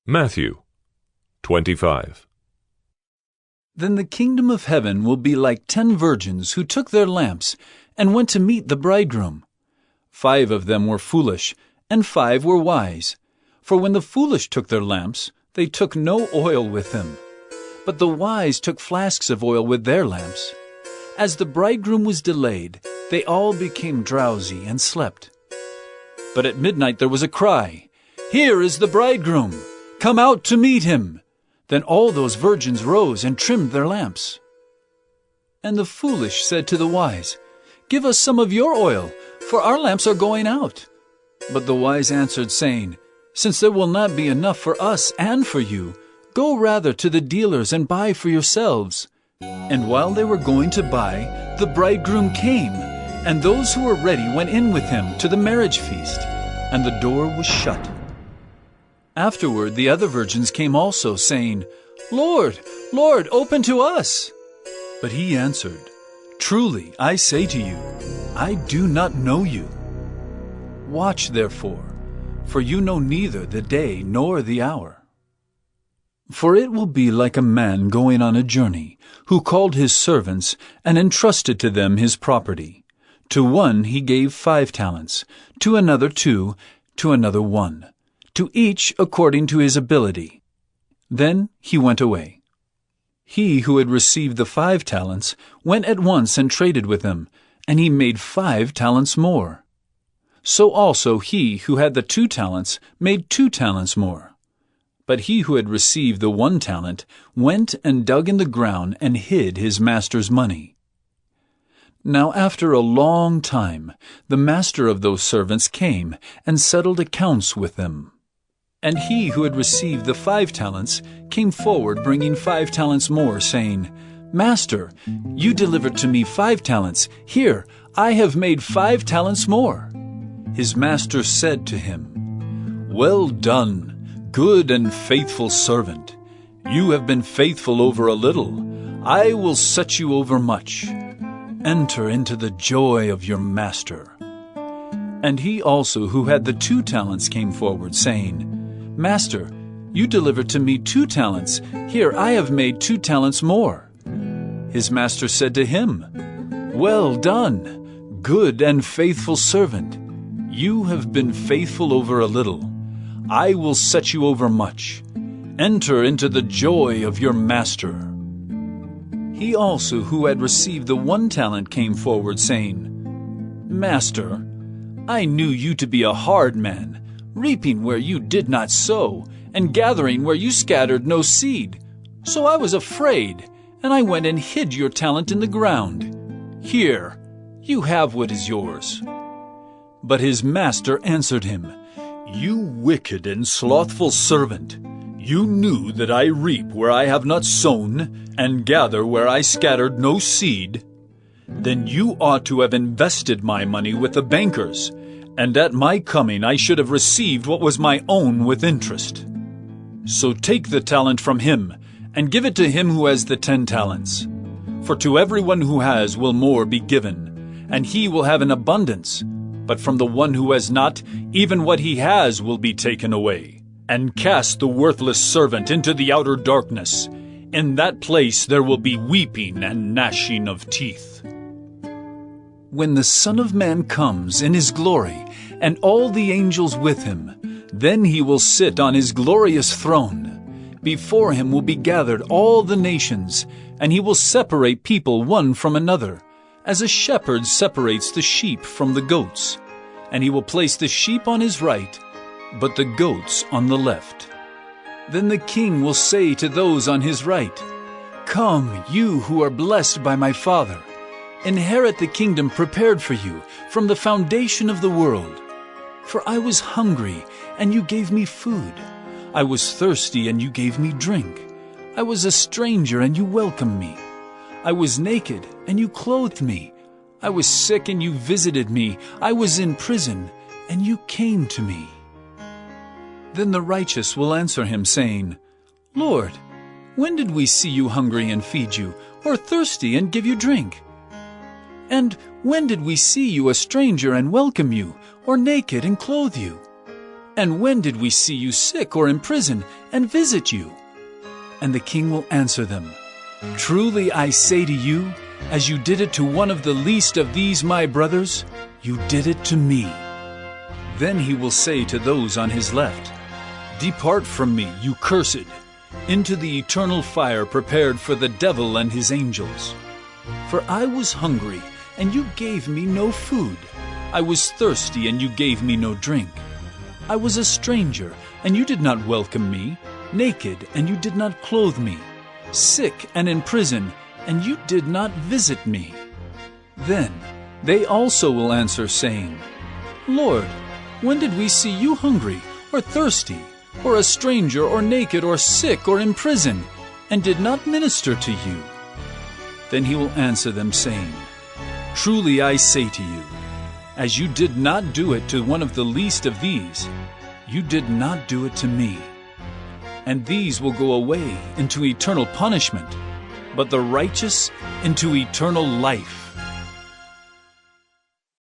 Matthew 25. Then the kingdom of heaven will be like 10 virgins who took their lamps and went to meet the bridegroom. 5 of them were foolish, and 5 were wise. For when the foolish took their lamps, they took no oil with them. But the wise took flasks of oil with their lamps. As the bridegroom was delayed, they all became drowsy and slept. But at midnight there was a cry, "Here is the bridegroom! Come out to meet him!" Then all those virgins rose and trimmed their lamps. And the foolish said to the wise, "Give us some of your oil, for our lamps are going out." But the wise answered, saying, "Since there will not be enough for us and for you, go rather to the dealers and buy for yourselves." And while they were going to buy, the bridegroom came, and those who were ready went in with him to the marriage feast, and the door was shut. Afterward the other virgins came also, saying, "Lord, Lord, open to us." But he answered, "Truly I say to you, I do not know you. Watch therefore, for you know neither the day nor the hour. For it will be like a man going on a journey, who called his servants and entrusted to them his property. To one he gave 5 talents, to another 2, to another 1, to each according to his ability. Then he went away. He who had received the 5 talents went at once and traded with them, and he made 5 talents more. So also he who had the 2 talents made 2 talents more. But he who had received the 1 talent went and dug in the ground and hid his master's money. Now after a long time the master of those servants came and settled accounts with them. And he who had received the 5 talents came forward bringing 5 talents more, saying, "Master, you delivered to me 5 talents. Here, I have made 5 talents more." His master said to him, "Well done, good and faithful servant. You have been faithful over a little. I will set you over much. Enter into the joy of your master." And he also who had the 2 talents came forward, saying, "Master, you delivered to me 2 talents. Here I have made 2 talents more." His master said to him, "Well done, good and faithful servant. You have been faithful over a little. I will set you over much. Enter into the joy of your master." He also who had received the 1 talent came forward, saying, "Master, I knew you to be a hard man, reaping where you did not sow, and gathering where you scattered no seed. So I was afraid, and I went and hid your talent in the ground. Here, you have what is yours." But his master answered him, "You wicked and slothful servant, you knew that I reap where I have not sown, and gather where I scattered no seed. Then you ought to have invested my money with the bankers, and at my coming I should have received what was my own with interest. So take the talent from him, and give it to him who has the 10 talents. For to everyone who has will more be given, and he will have an abundance. But from the one who has not, even what he has will be taken away. And cast the worthless servant into the outer darkness. In that place there will be weeping and gnashing of teeth. When the Son of Man comes in his glory, and all the angels with him, then he will sit on his glorious throne. Before him will be gathered all the nations, and he will separate people one from another, as a shepherd separates the sheep from the goats. And he will place the sheep on his right, but the goats on the left. Then the king will say to those on his right, "Come, you who are blessed by my Father. Inherit the kingdom prepared for you from the foundation of the world. For I was hungry, and you gave me food. I was thirsty, and you gave me drink. I was a stranger, and you welcomed me. I was naked, and you clothed me. I was sick, and you visited me. I was in prison, and you came to me." Then the righteous will answer him, saying, "Lord, when did we see you hungry and feed you, or thirsty and give you drink? And when did we see you a stranger and welcome you, or naked and clothe you? And when did we see you sick or in prison and visit you?" And the king will answer them, "Truly I say to you, as you did it to one of the least of these my brothers, you did it to me." Then he will say to those on his left, "Depart from me, you cursed, into the eternal fire prepared for the devil and his angels. For I was hungry, and you gave me no food. I was thirsty, and you gave me no drink. I was a stranger, and you did not welcome me, naked, and you did not clothe me, sick and in prison, and you did not visit me." Then they also will answer, saying, "Lord, when did we see you hungry, or thirsty, or a stranger, or naked, or sick, or in prison, and did not minister to you?" Then he will answer them, saying, "Truly I say to you, as you did not do it to one of the least of these, you did not do it to me." And these will go away into eternal punishment, but the righteous into eternal life.